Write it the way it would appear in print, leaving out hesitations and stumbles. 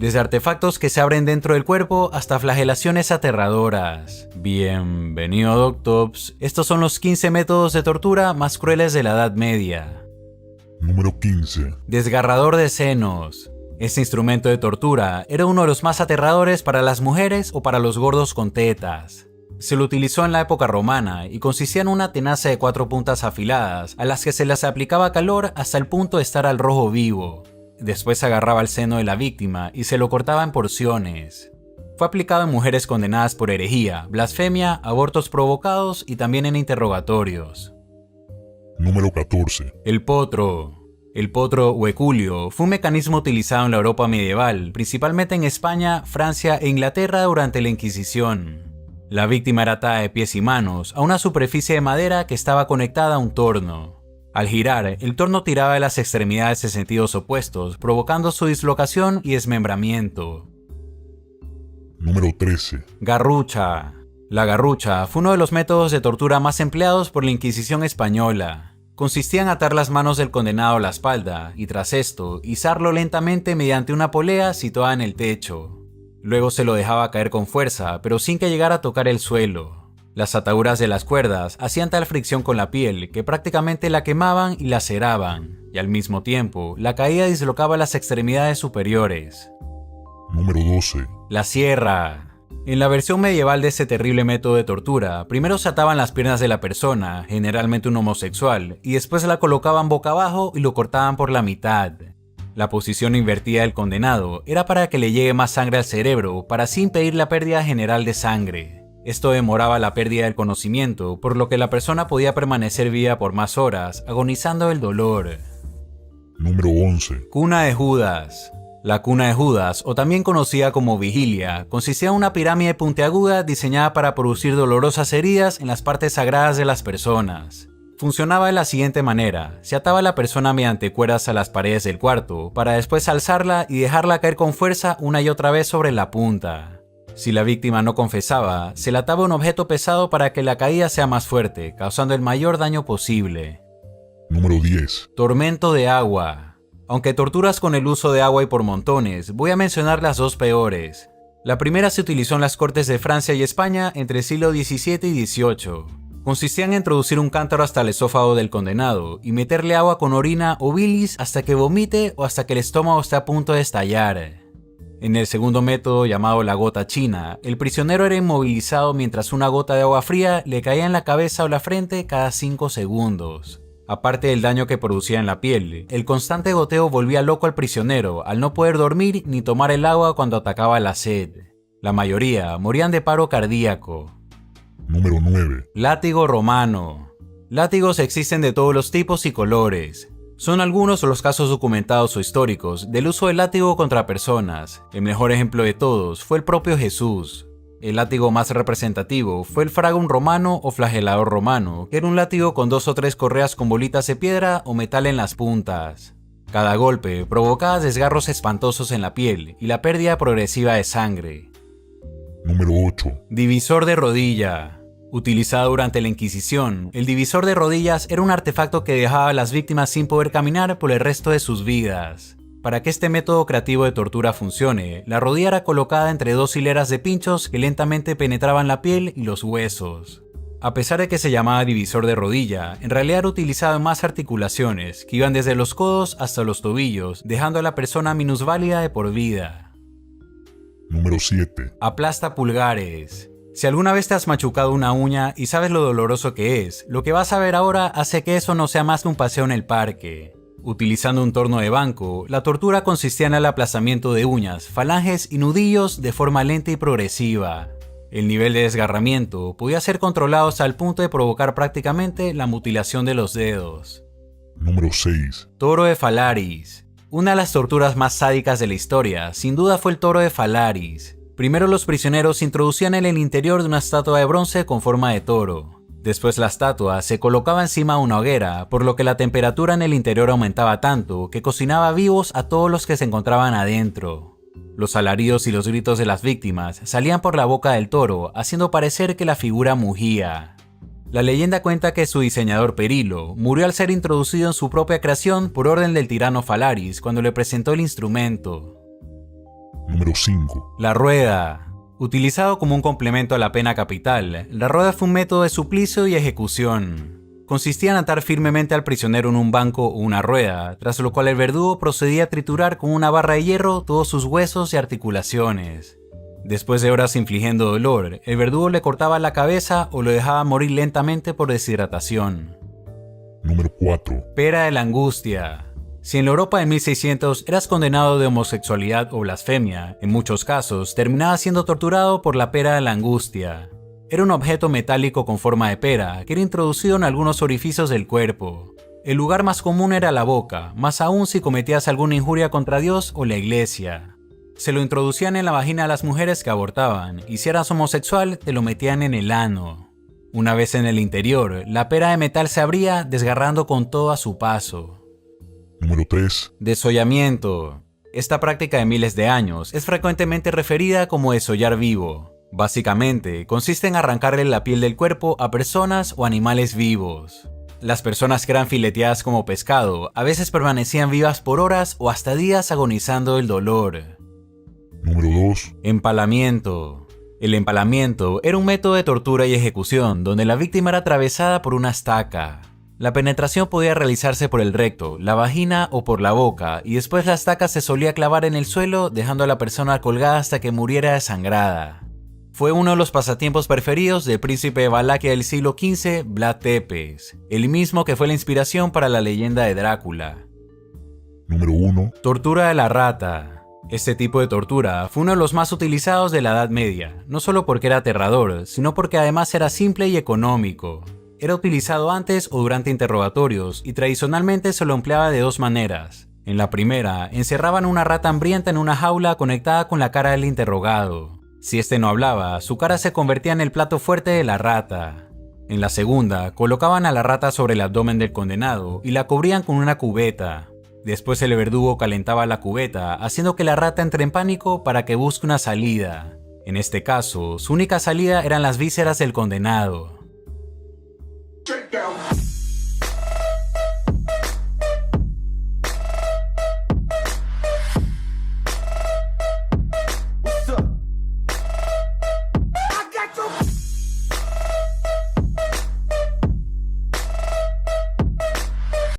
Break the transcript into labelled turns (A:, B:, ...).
A: desde artefactos que se abren dentro del cuerpo hasta flagelaciones aterradoras. Bienvenido Doctops, estos son los 15 métodos de tortura más crueles de la Edad Media.
B: Número 15.
A: Desgarrador de senos. Este instrumento de tortura era uno de los más aterradores para las mujeres o para los gordos con tetas. Se lo utilizó en la época romana y consistía en una tenaza de 4 puntas afiladas a las que se les aplicaba calor hasta el punto de estar al rojo vivo. Después se agarraba el seno de la víctima y se lo cortaba en porciones. Fue aplicado en mujeres condenadas por herejía, blasfemia, abortos provocados y también en interrogatorios.
B: Número 14.
A: El potro. El potro o eculio fue un mecanismo utilizado en la Europa medieval, principalmente en España, Francia e Inglaterra durante la Inquisición. La víctima era atada de pies y manos a una superficie de madera que estaba conectada a un torno. Al girar, el torno tiraba de las extremidades en sentidos opuestos, provocando su dislocación y desmembramiento.
B: Número 13.
A: Garrucha. La garrucha fue uno de los métodos de tortura más empleados por la Inquisición española. Consistía en atar las manos del condenado a la espalda y tras esto, izarlo lentamente mediante una polea situada en el techo. Luego se lo dejaba caer con fuerza, pero sin que llegara a tocar el suelo. Las ataduras de las cuerdas hacían tal fricción con la piel que prácticamente la quemaban y laceraban, y al mismo tiempo, la caída dislocaba las extremidades superiores.
B: Número 12.
A: La sierra. En la versión medieval de este terrible método de tortura, primero se ataban las piernas de la persona, generalmente un homosexual, y después la colocaban boca abajo y lo cortaban por la mitad. La posición invertida del condenado era para que le llegue más sangre al cerebro, para así impedir la pérdida general de sangre. Esto demoraba la pérdida del conocimiento, por lo que la persona podía permanecer viva por más horas, agonizando del dolor.
B: Número 11.
A: Cuna de Judas. La cuna de Judas, o también conocida como vigilia, consistía en una pirámide puntiaguda diseñada para producir dolorosas heridas en las partes sagradas de las personas. Funcionaba de la siguiente manera: se ataba a la persona mediante cuerdas a las paredes del cuarto, para después alzarla y dejarla caer con fuerza una y otra vez sobre la punta. Si la víctima no confesaba, se le ataba un objeto pesado para que la caída sea más fuerte, causando el mayor daño posible.
B: Número 10.
A: Tormento de agua. Aunque torturas con el uso de agua y por montones, voy a mencionar las dos peores. La primera se utilizó en las cortes de Francia y España entre el siglo XVII y XVIII. Consistía en introducir un cántaro hasta el esófago del condenado y meterle agua con orina o bilis hasta que vomite o hasta que el estómago esté a punto de estallar. En el segundo método, llamado la gota china, el prisionero era inmovilizado mientras una gota de agua fría le caía en la cabeza o la frente cada 5 segundos. Aparte del daño que producía en la piel, el constante goteo volvía loco al prisionero al no poder dormir ni tomar el agua cuando atacaba la sed. La mayoría morían de paro cardíaco.
B: Número 9.
A: Látigo romano. Látigos existen de todos los tipos y colores. Son algunos los casos documentados o históricos del uso del látigo contra personas. El mejor ejemplo de todos fue el propio Jesús. El látigo más representativo fue el fragum romano o flagelador romano, que era un látigo con 2 o 3 correas con bolitas de piedra o metal en las puntas. Cada golpe provocaba desgarros espantosos en la piel y la pérdida progresiva de sangre.
B: Número 8.
A: Divisor de rodilla. Utilizado durante la Inquisición, el divisor de rodillas era un artefacto que dejaba a las víctimas sin poder caminar por el resto de sus vidas. Para que este método creativo de tortura funcione, la rodilla era colocada entre 2 hileras de pinchos que lentamente penetraban la piel y los huesos. A pesar de que se llamaba divisor de rodilla, en realidad era utilizado en más articulaciones, que iban desde los codos hasta los tobillos, dejando a la persona minusválida de por vida.
B: Número 7.
A: Aplasta pulgares. Si alguna vez te has machucado una uña y sabes lo doloroso que es, lo que vas a ver ahora hace que eso no sea más que un paseo en el parque. Utilizando un torno de banco, la tortura consistía en el aplastamiento de uñas, falanges y nudillos de forma lenta y progresiva. El nivel de desgarramiento podía ser controlado hasta el punto de provocar prácticamente la mutilación de los dedos.
B: Número 6.
A: Toro de Falaris. Una de las torturas más sádicas de la historia, sin duda, fue el toro de Falaris. Primero los prisioneros se introducían en el interior de una estatua de bronce con forma de toro. Después la estatua se colocaba encima de una hoguera, por lo que la temperatura en el interior aumentaba tanto que cocinaba vivos a todos los que se encontraban adentro. Los alaridos y los gritos de las víctimas salían por la boca del toro, haciendo parecer que la figura mugía. La leyenda cuenta que su diseñador Perilo murió al ser introducido en su propia creación por orden del tirano Falaris cuando le presentó el instrumento.
B: Número 5.
A: La rueda. Utilizado como un complemento a la pena capital, la rueda fue un método de suplicio y ejecución. Consistía en atar firmemente al prisionero en un banco o una rueda, tras lo cual el verdugo procedía a triturar con una barra de hierro todos sus huesos y articulaciones. Después de horas infligiendo dolor, el verdugo le cortaba la cabeza o lo dejaba morir lentamente por deshidratación.
B: Número 4.
A: Pera de la angustia. Si en la Europa de 1600 eras condenado de homosexualidad o blasfemia, en muchos casos terminabas siendo torturado por la pera de la angustia. Era un objeto metálico con forma de pera que era introducido en algunos orificios del cuerpo. El lugar más común era la boca, más aún si cometías alguna injuria contra Dios o la iglesia. Se lo introducían en la vagina a las mujeres que abortaban, y si eras homosexual te lo metían en el ano. Una vez en el interior, la pera de metal se abría desgarrando con todo a su paso.
B: Número 3.
A: Desollamiento. Esta práctica de miles de años es frecuentemente referida como desollar vivo. Básicamente, consiste en arrancarle la piel del cuerpo a personas o animales vivos. Las personas que eran fileteadas como pescado a veces permanecían vivas por horas o hasta días agonizando del dolor.
B: Número 2.
A: Empalamiento. El empalamiento era un método de tortura y ejecución donde la víctima era atravesada por una estaca. La penetración podía realizarse por el recto, la vagina o por la boca, y después la estaca se solía clavar en el suelo dejando a la persona colgada hasta que muriera desangrada. Fue uno de los pasatiempos preferidos del príncipe de Valaquia del siglo XV, Vlad Tepes, el mismo que fue la inspiración para la leyenda de Drácula.
B: Número 1.
A: Tortura de la rata. Este tipo de tortura fue uno de los más utilizados de la Edad Media, no solo porque era aterrador, sino porque además era simple y económico. Era utilizado antes o durante interrogatorios y tradicionalmente se lo empleaba de dos maneras. En la primera, encerraban una rata hambrienta en una jaula conectada con la cara del interrogado. Si este no hablaba, su cara se convertía en el plato fuerte de la rata. En la segunda, colocaban a la rata sobre el abdomen del condenado y la cubrían con una cubeta. Después el verdugo calentaba la cubeta, haciendo que la rata entre en pánico para que busque una salida. En este caso, su única salida eran las vísceras del condenado.